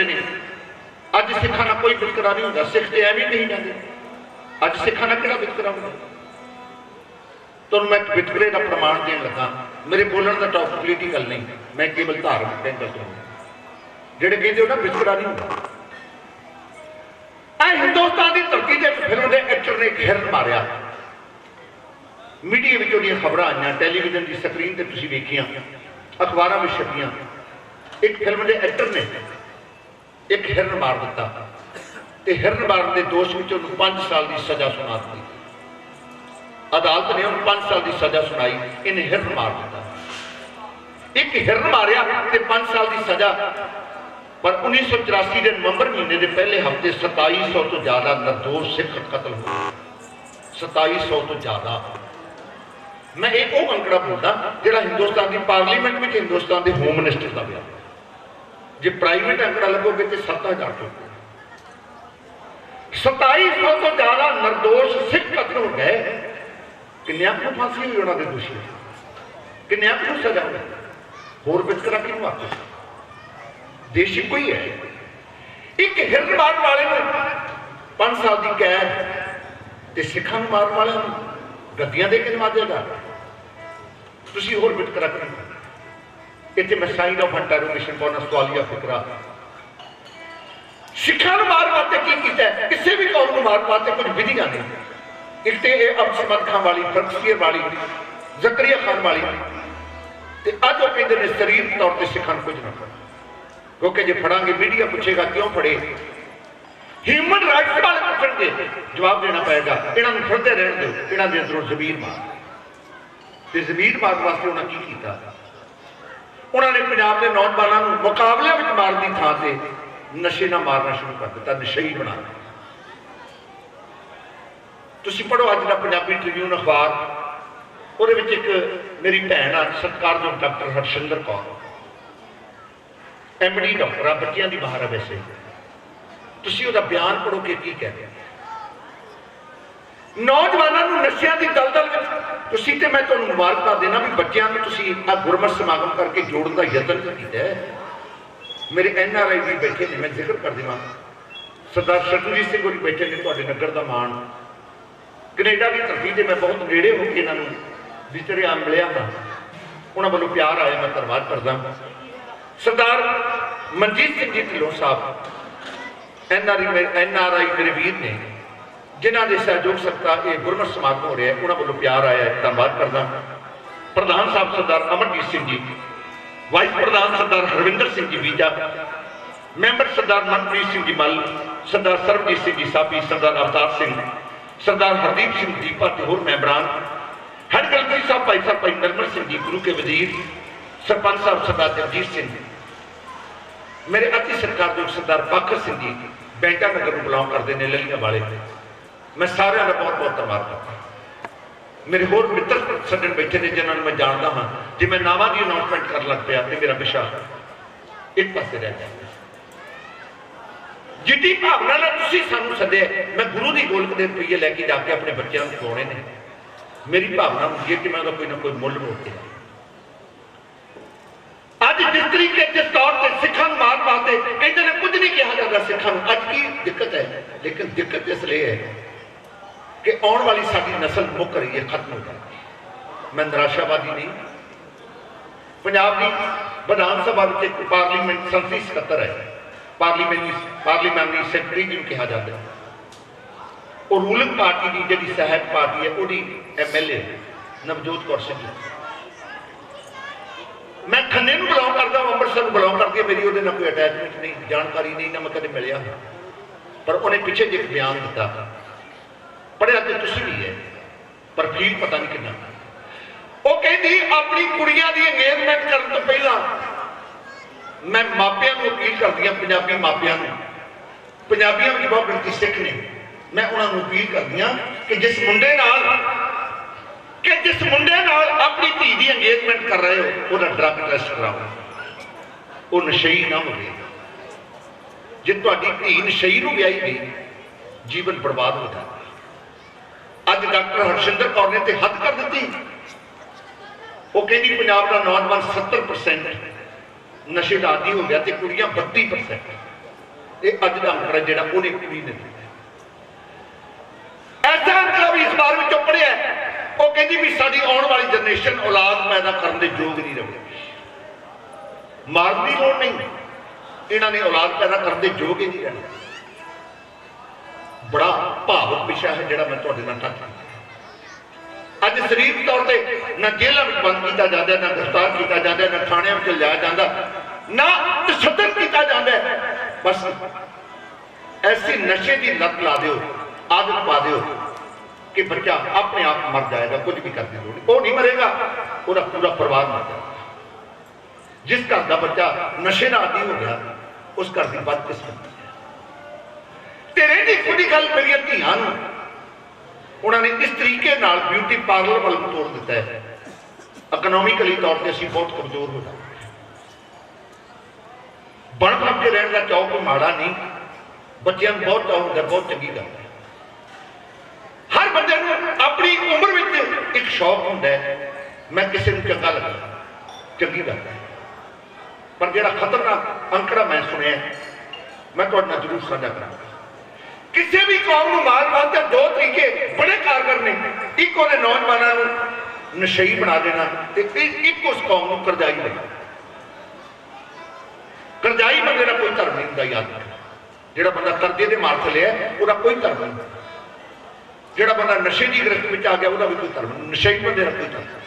ਹੁੰਦੇ ਨੇ। ਅੱਜ ਸਿੱਖਾਂ ਨਾਲ ਕੋਈ ਵਿਤਕਰਾ ਨਹੀਂ ਹੁੰਦਾ, ਸਿੱਖ ਤੇ ਐਵੇਂ ਕਹੀ ਜਾਂਦੇ ਅੱਜ ਸਿੱਖਾਂ ਨਾਲ ਕਿਹੜਾ ਵਿਤਕਰਾ ਹੁੰਦਾ। ਤੁਹਾਨੂੰ ਮੈਂ ਇੱਕ ਵਿਤਕਰੇ ਦਾ ਪ੍ਰਮਾਣ ਦੇਣ ਲੱਗਾ। ਮੇਰੇ ਬੋਲਣ ਦਾ ਟੌਪਿਕ ਪੋਲੀਟੀਕਲ ਨਹੀਂ, ਮੈਂ ਕੇਵਲ ਧਾਰਮਿਕ ਐਂਗਲ ਤੋਂ। ਜਿਹੜੇ ਕਹਿੰਦੇ ਹੋ ਨਾ ਵਿਤਕਰਾ ਨਹੀਂ ਹੁੰਦਾ, हिंदुस्तान की धरती से फिल्म के एक्टर ने एक हिरन मारिया। मीडिया में ਉਹਦੀਆਂ खबर आईਆਂ, टैलीविजन की स्क्रीन पर तुसीं वेखियां, अखबारों में छपियां। एक फिल्म के एक्टर ने एक हिरन मार दिता ते हिरन मारन के दोष में उन्होंने 5 साल की सज़ा सुना दी। अदालत ने उन्हें 5 साल की सज़ा सुनाई, इन्हें हिरन मार दिता। एक हिरन मारिया ते 5 साल की सज़ा। पर 1984 के नवंबर महीने के पहले हफ्ते 2700 तो ज़्यादा निर्दोष सिख कतल हो गए। 2700 तो ज़्यादा। मैं एक वो अंकड़ा बोलता जो हिंदुस्तान की पार्लीमेंट में हिंदुस्तान के होम मिनिस्टर का बया। जो प्राइवेट अंकड़ा लगोगे तो 7000 तो 2700 तो ज़्यादा निर्दोष सिख कतल हो गए। किन्नियां को फांसी हुई उन्होंने दोषी, किन्नियां को सजा हुई, होर वितकरा किनू आखे। देश कोई है। एक हिरन मारन वाले 5 साल की कैद ते सिखां नूं मारन वाले गद्दियां दे के नवाजेगा। तुसीं होर वितकरा करो। इत्थे मैं साइन ऑफ इंटरोगेशन पाउणा सवालिया फिकरा। सिखां नूं मारन वास्ते की कीता है? किसी भी कौम नूं मारन वास्ते कुछ विधियां ने। एक तो ये अब्दुल खान वाली, फरकसीर वाली, जकरिया खान वाली ते अज वो कहते हैं शरीर तौर पर सिखां नूं कुछ ना करो, क्योंकि जो फड़ांगे मीडिया पूछेगा क्यों फड़े। ह्यूमन राइट्स वाले पूछेंगे, जवाब देना पड़ेगा। इन्होंने फड़ते रहने दो, इन्हों के अंदरों जमीन मार। तो जमीन मारने वास्ते उन्हें की किया? उन्होंने पंजाब के नौजवानों को मुकाबले में मारने की थां से नशे ना मारना शुरू कर दिता, नशई बना दिया। तुसीं पढ़ो अज का पंजाबी ट्रिब्यून अखबार, वो एक मेरी भैन आ सत्कारयोग doctor Harsinder Kaur, MD doctor आ, बच्चों की बाहर है। वैसे तुसीं उहदा बयान पढ़ो कि की कह रहा। नौजवानों को नशियां की दलदल तुसीं ते मैं तुहानूं मुबारकबाद देना भी बच्चों को तुसीं आ गुरमत समागम करके जोड़न का यतन किया है। मेरे NRI भी बैठे ने, मैं जिक्र कर देवां, सरदार शरणजीत सिंह होरी बैठे ने, तुहाडे नगर का मान। कनेडा की धरती से मैं बहुत नेड़े होकर इन्होंने विचरिया मिलिया हाँ, उन्होंने वालों प्यार आया, मैं धन्यवाद करदा। सरदार मनजीत सिंह जी ढिल्लों साहब NRI मेरे वीर ने, जिन्हों के सहयोग सकता ये गुरमत समागम हो रहा है, उन्होंने वालों प्यार आया, धन्यवाद करदा। प्रधान साहब सरदार अमरजीत सिंह जी, वाइस प्रधान सरदार हरविंदर सिंह जी बीजा, मैंबर सरदार मनप्रीत सिंह जी मल, सरदार सरबजीत सिंह जी साबी, सरदार अवतार सिंह, सरदार हरदीप सिंह दीपा ते होर मैंबरान, हेड कलेक्टर साहब भाई निर्मल सिंह जी, गुरु के वजीर, सरपंच साहब सरदार जगजीत सिंह, मेरे अति सत्कारयोग सरदार पाखर सिंह जी बैंटा नगर में बिलोंग करते हैं, ललिया वाले। मैं सारे का बहुत बहुत धन्यवाद करता। मेरे होर मित्र सज्जन बैठे ने जिन्होंने मैं जानता हाँ। जो मैं नावां की अनाउंसमेंट कर लग पाया तो मेरा विशा एक पासे रह जाए। जिद्दी भावना नाल तुसीं सानूं सद्दिया, मैं गुरु की गोलक दे रुपये लैके जाके अपने बच्चों को खवाने ने। मेरी भावना होंदी है कि मैं कोई ना कोई मुल मोड़ते। अज जिस तरीके जिस तौर पर सिखां मारन वास्ते कहते हैं कुछ नहीं कहा जाता सिखां, अज की दिक्कत है। लेकिन दिक्कत इसलिए है कि आने वाली साडी नस्ल मुक रही है, खत्म हो जाएगी। मैं निराशावादी नहीं। पंजाब की विधान सभा में एक पार्लीमेंट संसदी सकत्तर है, पार्लीमेंटरी सैकटरी जिन्होंने कहा जाता है, और रूलिंग पार्टी की जी सहायक पार्टी है, वो MLA नवजोत कौर सिंह। मैं खन्ने को बिलोंग करता हूँ, अमृतसर को बिलोंग करती है, मेरी वो कोई अटैचमेंट नहीं, जानकारी नहीं, ना मैं कदे मिलिया। पर उन्हें पिछे जो बयान दिता, पढ़िया तो तुसीं भी है, पर फील पता नहीं कितना। वो कहती अपनी कुड़ियां की अंगेजमेंट करने तो पहला मैं मापियां को अपील करती हूँ, पंजाबी मापियां को, पंजाबियों में बहुत गिनती सिख ने, मैं उन्होंने अपील करती हूँ कि जिस मुंडे नाल अपनी धी की अंगेजमेंट कर रहे हो, उसका ड्रग टेस्ट कराओ, वो नशई ना हो। जे तुहाडी धी नशई नूं विआही गई, जीवन बर्बाद हो जाता। अज डॉक्टर हरसिंदर कौर ने तो हद कर दी। वो कहती पंजाब का नौजवान 70% नशे का आदी हो गया, तो कुड़ियां 32%। ये अज का अंकड़ा जिहड़ा उहने कुड़ी ने ऐसा अंकड़ा भी इस बार में पढ़िया वो कहती भी साडी आने वाली जनरेशन औलाद पैदा करने के योग नहीं रहे मारने की लोड़ नहीं इन्होंने औलाद पैदा करने के योग ही नहीं रहना बड़ा भावुक विषय है जोड़ा मैं तुहाडे नाल टच अज शरीर तौर पर ना जेलों में बंद किया जाता ना गिरफ्तार किया जाता ना थाणियों में लिया जाता ना तशद्दुद किया जाता है बस ऐसी नशे की लत ला दो आदत पा दो कि बच्चा अपने आप मर जाएगा कुछ भी करने की लोड़ वो नहीं मरेगा पूरा पूरा परिवार मर जाएगा जिस घर का बच्चा नशे का आदी हो गया उस घर की बदकिस्मती तेरे खुदी गल मेरी धियां उन्होंने इस तरीके नाल ब्यूटी पार्लर वाल तोड़ दिता है इकोनॉमिकली तौर पर असीं बहुत कमजोर हो जाते बन बन के रहने का चाव कोई माड़ा नहीं बच्चों को बहुत चाव होता बहुत चंगी गल है हर बंदे अपनी उम्र में एक शौक होता है मैं किसी को चंगा लगा चंगी गल है पर जो खतरनाक अंकड़ा मैं सुनिया मैं तुहाडे नाल जरूर साझा करांगा किसी भी कौम को मार वास्ते दो तरीके बड़े कारगर ने एक उन्हें नौजवानों को नशई बना देना एक उस कौम को करजाई देना करजाई बंदे का कोई धर्म नहीं होता याद रखना जो बंदा करजे के मार थले है उसका कोई धर्म नहीं जो बंदा नशे की गिरफ्त में आ गया उसका भी कोई धर्म नहीं नशई बंदे का कोई धर्म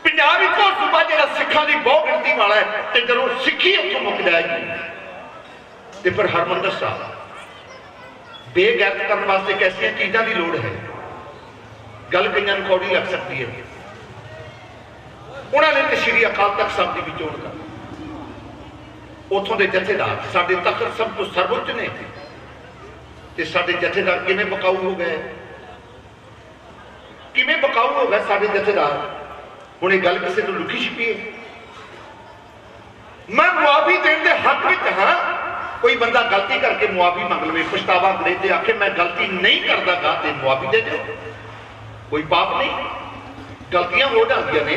पंजाब एक और सूबा जो सिखा की बहुत गिनती वाला है तो जो सिखी उतों मुक जाएगी तो फिर हरमंदिर साहब बेगैरत करने वास्ते कैसी चीज़ों की लोड़ है गल कई कौड़ी लग सकती है उन्होंने तो श्री अकाल तख्त साहब की भी चोण कर उतों के जथेदार साडे तख्त सब तो सर्वोच्च ने ते साडे जथेदार किवें बकाऊ हो गए किवें बकाऊ हो गए साडे जथेदार हुण ये गल किसी को लुकी छिपी है मैं मुआफी देने के हक में हाँ कोई बंदा गलती करके मुआफी मंग लवे पछतावा करे तो आखे मैं गलती नहीं करता गा तो मुआफी दे दो कोई पाप नहीं गलतियां हो जाती ने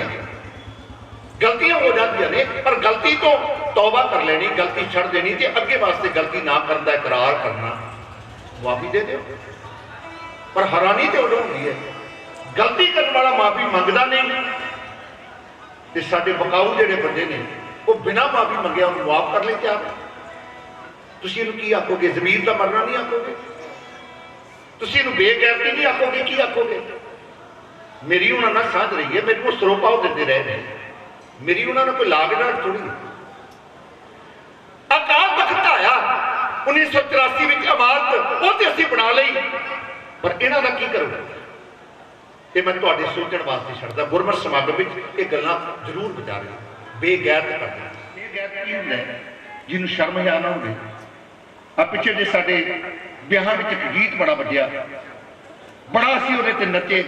गलतियां हो जाती ने पर गलती तो तौबा कर लेनी गलती छड़ देनी तो अगे वास्ते गलती ना करने का इकरार करना मुआफी दे दो पर हैरानी तो उदों होती है गलती करने वाला माफी मंगता नहीं तो साडे बकाऊ जिहड़े बंदे ने वो बिना माफी मंगिया उन्हें माफ कर ले तैयार तुसीं इहनूं की आखोगे जमीर का मरना नहीं आखोगे तुसीं इहनूं बेगैरती नहीं आखोगे की आखोगे मेरी उन्होंने ना साझ रही है मेरे को सरोपा देते रहे मेरी उन्होंने कोई लाग डाट थोड़ी अकाल तख्त आया 1984 में इमारत वो तो असीं बना ली पर इन्हां दा की करोगे ये मैं तुहाडे सोचण वास्ते छड्डदा गुरमत समागम में ये गल्लां जरूर विचारियो बेगैरत करना बेगैरत की हुंदा है जिन्होंने शर्म ही आना होवे आ पिछे जे साडे ब्याहां विच एक गीत बड़ा वधिया बड़ा असीं उहदे ते नचे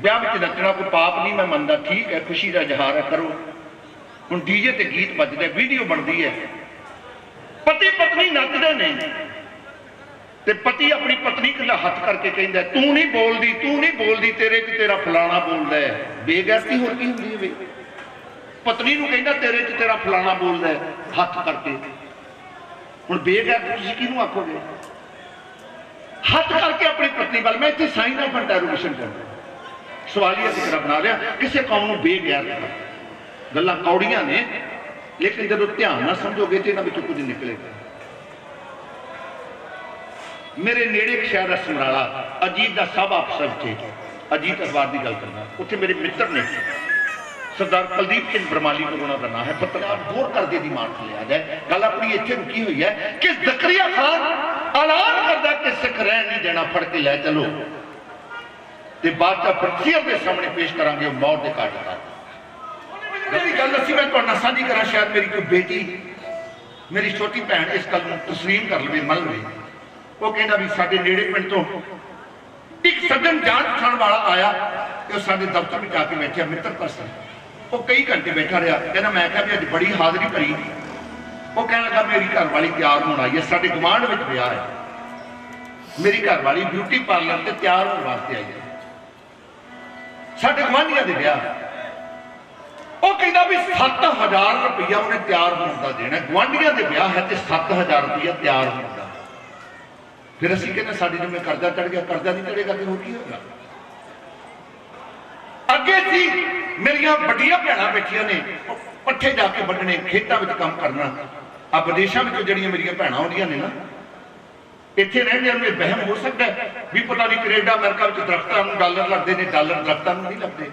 ब्याह विच नचना कोई पाप नहीं मैं मनदा ठीक है खुशी का इजहार है करो हुण डीजे ते गीत बजदा वीडियो बनती है पति पत्नी नचदे ने ते पति अपनी पत्नी कल्ला हथ करके कहंदा तू नहीं बोलदी तेरे च तेरा फलाना बोलदा है बेगैरती होर की हुंदी है पत्नी नूं कहंदा तेरे च तेरा फलाना बोलदा है हथ करके हुण बेगैरती तुसीं किहनूं आखोगे हथ करके अपनी पत्नी वाल मैं इत्थे साइन ऑफ इंटरोगेशन करना सवालिया जिक्र बना लिया किसी कौम को बेगैरत कर गल्लां कौड़ियां ने लेकिन जब ध्यान ना समझोगे तो इन्होंने कुछ निकलेगा मेरे नेड़े एक शहर है समराला अजीत का सब अफसर थे अजीत अखबार की गल करना उत्थे मेरे मित्र ने सरदार कुलदीप सिंह बरमाली को उन्होंने नाम है पत्रकार होर करके दी मान लिया जाए गल अपनी इत्थे रुकी हुई है कि जकरिया खान ऐलान करता कि सिख रह नहीं देना फड़ के लै चलो ते बादशाह फकीर के सामने पेश करांगे मौत के काट मेरी गल दसी मैं तुहाडे नाल साझी करा शायद मेरी कोई बेटी मेरी छोटी भैन इस गल तस्लीम कर लवे मन लवे वो कहना भी साडे नेड़े पिंड तो एक सज्जन जान पछाण वाला आया तो साडे दफ्तर में जाके बैठा मित्र पर्सन वो कई घंटे बैठा रहा कहना मैं कहा भी अज बड़ी हाजरी भरी वो कहने लगा मेरी घर वाली तैयार होना आई है साडे गुआंढ में ब्याह है मेरी घर वाली ब्यूटी पार्लर से तैयार होने वास्ते आई है साडे गुआंढियां दे ब्याह वो कहता भी 7,000 रुपया उन्हें तैयार होने का देना, गुआढ़िया के ब्याह है तो 7,000 रुपया तैयार होने का। फिर असीं कहने साडे जिम्मे कर्जा चढ़ गया, कर्जा नहीं चढ़ेगा तो होर की होगा। अगे सी मेरिया बड़िया भैन बैठिया ने पट्ठे जाके बड्ढने, खेतों में काम करना। आ विदेशों में जड़ियाँ मेरिया भैन आउंदियां ने ना, इत्थे रहने में वहम हो सकता है भी पता नहीं कनेडा अमेरिका में दरख्तों में डॉलर लगते हैं, डॉलर दरख्तों में नहीं लगते।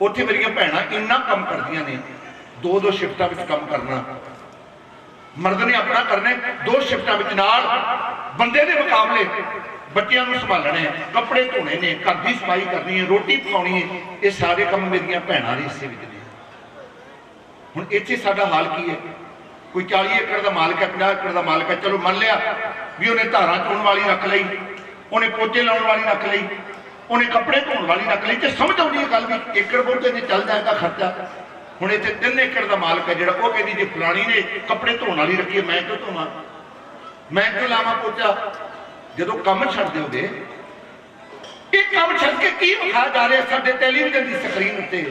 उत्थे मेरिया भैन इन्ना काम करदियां ने, 2-2 शिफ्टां में काम करना, मर्द ने अपना करना 2 शिफ्टां में, नाल बंदे के मुकाबले बच्चों को संभालने, कपड़े धोने ने, घर की सफाई करनी है, रोटी पकानी है, ये सारे काम मेरिया भैनों के हिस्से में ने। हुण इत्थे साडा हाल की है? कोई 40 एकड़ का मालिक है, 50 एकड़ का मालिक है, चलो मान लिया भी उन्हें धारा चोण वाली रख ली, उन्हें पोचे लाने वाली रख ली, उन्हें कपड़े धोने वाली रख ली, तो समझ आती है गल भी एकड़ बोलते ने चल जाएगा खर्चा। हुण इत्थे 3 एकड़ का मालिक है जिहड़ा, वो कहदी जी फलानी ने कपड़े धोने वाली रखी है, मैं क्यों धोवां, मैं क्यों लावां पोचा। जदों काम छड्ड दोगे, ये काम छड्ड के की विखा जा रहा साडे टैलीविजन की स्क्रीन उत्ते।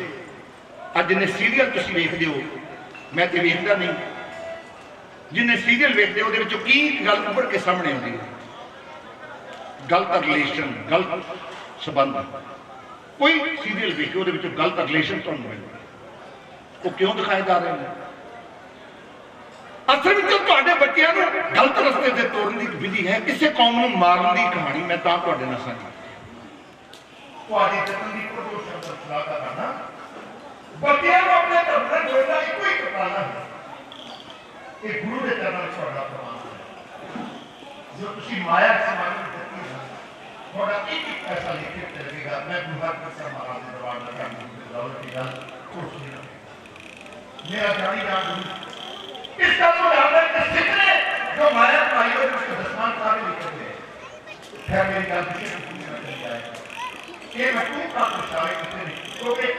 अज जिन्हें सीरीयल तुसीं वेखदे हो, मैं तो वेखदा नहीं, जिन्हें सीरीयल वेखते हो की गल उभर के सामने आती है, गलत रिलेशन, गलत संबंध। कोई सीरीयल वेखे वो गलत रिलेशन तुहानूं मिलदा, वो क्यों दिखाए जा रहे हैं? असल में तुहाडे बच्चों को गलत रस्ते से तोड़न की विधि है, किसी कौम को मारन की कहानी मैं तां तुहाडे नाल साझी तुहाडे जतन की पुरजोर शब्द सलाह करना, बच्चों को अपने धर्म से जोड़ना इको ही उपाना है। ये गुरु के चरणों में छोड़ा प्रमाण है, जो तुसी माया समाज में देती है, थोड़ा एक पैसा लेके चलेगा। मैं गुहार के सर महाराज दरबार में काम दौलत की गल कुछ नहीं मेरा जानी जान गुरु इसका तो याद है कि सिखने जो माया पाई हो उसके दसमान सारे लिखे गए। खैर मेरी गल विशेष पूरी करनी चाहिए, ये मैं तू का प्रचार करते नहीं तो एक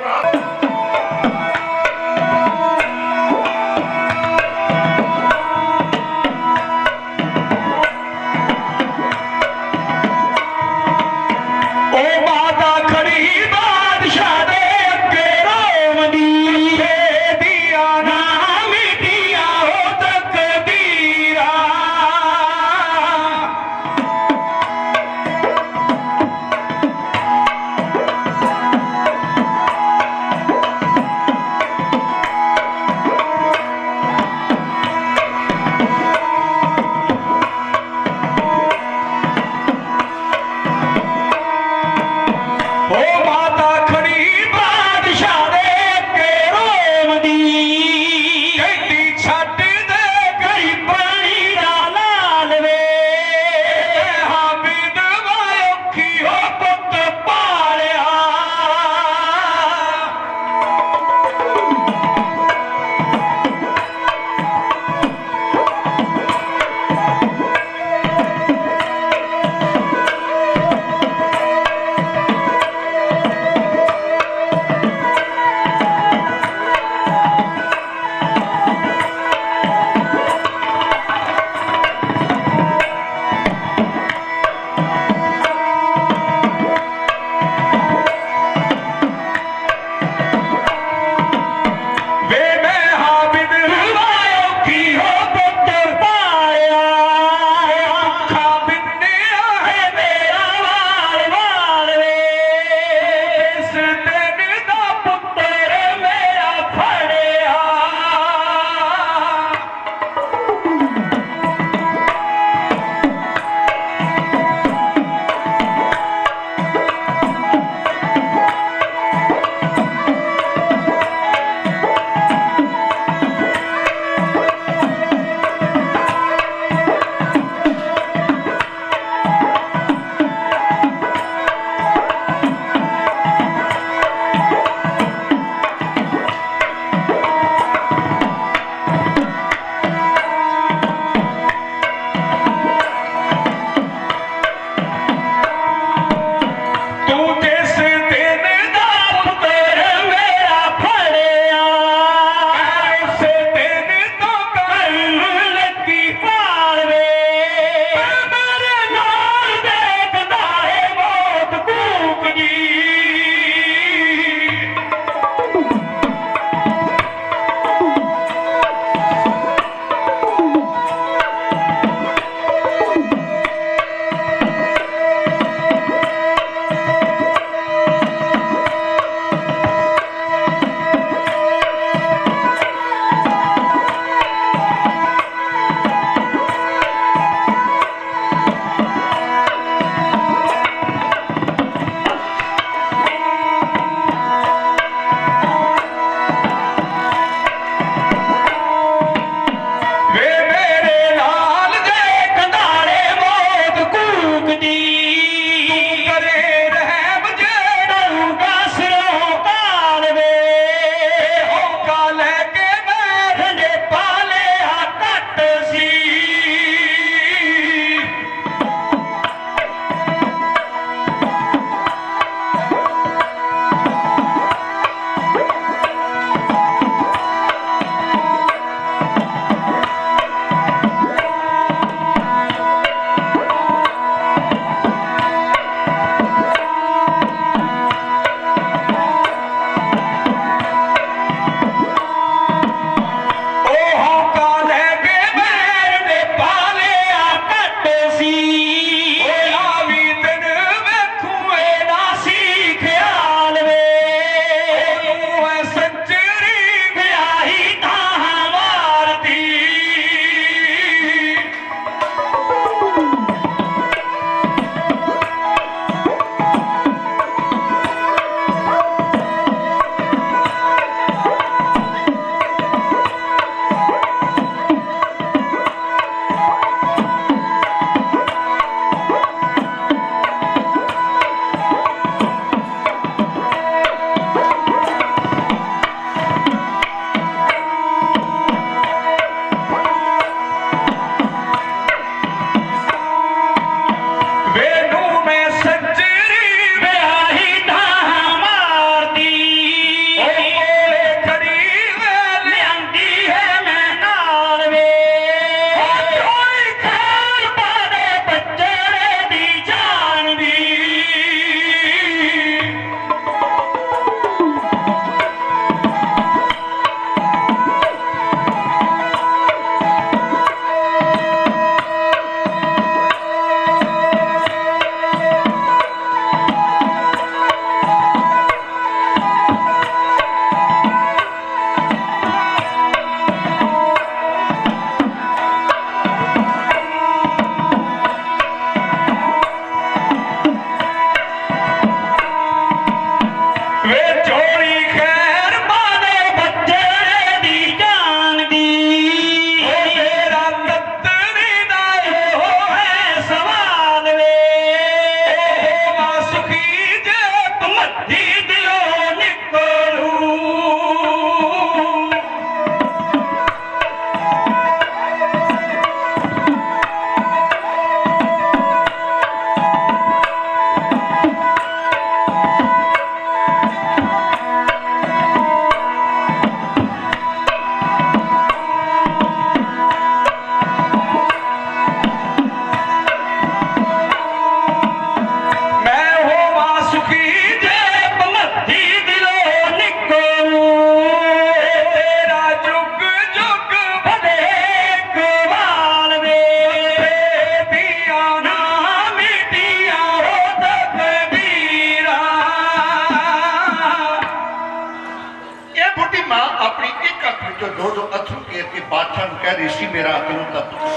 अकलों का पुत्र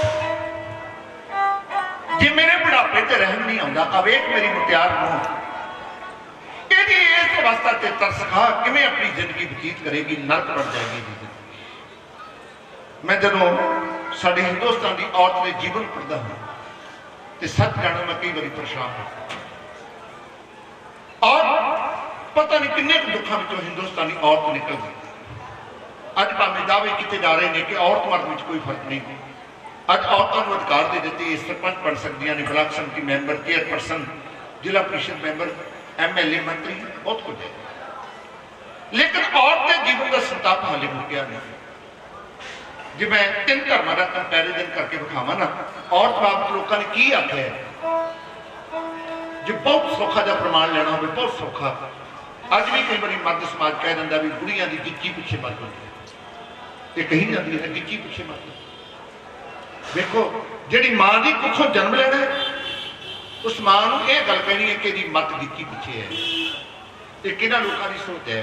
जे मेरे बुढ़ापे ते रहम नहीं आंदा अवेख मेरी मुटियार नूं यदि इस अवस्था से तरस खा किवें अपनी जिंदगी बतीत करेगी, नरक बन जाएगी जिंदगी। मैं जदों साडे हिंदुस्तान की औरत के जीवन पढ़ता हूं तो सच कहना मैं कई बार परेशान हूं और पता नहीं किन्ने दुखों में हिंदुस्तानी औरत निकल गई। अज भावें दावे किए जा रहे हैं कि औरत मर्द में कोई फर्क नहीं, अज औरतों को अधिकार दे दिते, सरपंच बन सकती ने, ब्लॉक समिति मैंबर, चेयरपर्सन, जिला परिषद मैंबर, MLA, मंत्री, बहुत कुछ है। लेकिन औरत के जीवन का संताप हाले मुक्या नहीं। जो मैं 3 धर्मों का कंपैरिजन करके विखावा ना, औरत बाबत लोगों ने की आख्या है, जो बहुत सौखा जा प्रमाण लेना हो, बहुत सौखा। अज भी कई बार मर्द समाज कह दिंदा भी कुड़ियां की गिच्ची पिछे मत होती, कही जाती है गिच्ची पिछे मत। देखो जी मां की कुखों जन्म लेना है, उस मां को यह गल कहनी है कि मत गिच्ची पिछे है। ये किन्हां लोगों की सोच है,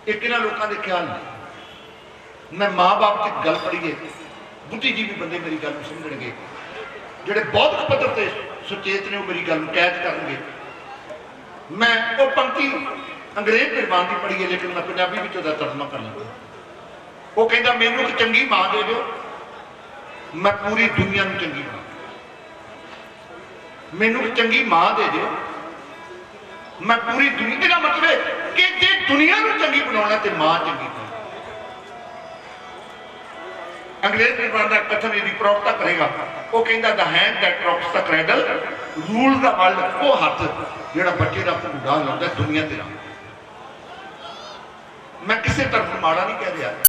ये किन्हां लोगों के ख्याल ने। मैं माँ बाप की गल पढ़ी है, बुद्धिजीवी बंदे मेरी गल समझणगे, जिहड़े बौद्धिक पद्धर से सुचेत ने वो मेरी गल कैद करेंगे। मैं वो पंक्ति अंग्रेज विद्वान की पढ़ी है, लेकिन मैं पंजाबी में उसका तर्जमा कर लूँगा। वो कहता मैनू एक चंगी मां दे दो, मैं पूरी दुनिया में चंगी बना। मैनू एक चंगी मां दे दो, मैं पूरी दुनिया का मतलब है कि जे दुनिया को चंगी बनाना तो मां चंगी बना। अंग्रेज विद्वान का कथन यदि प्रवक्ता करेगा, वो कहता the hand that rocks the cradle rule the world. वो हाथ जिहड़ा बच्चे का भूडा लाउंदा दुनिया ते। मैं किसी तरफ माड़ा नहीं कह रहा।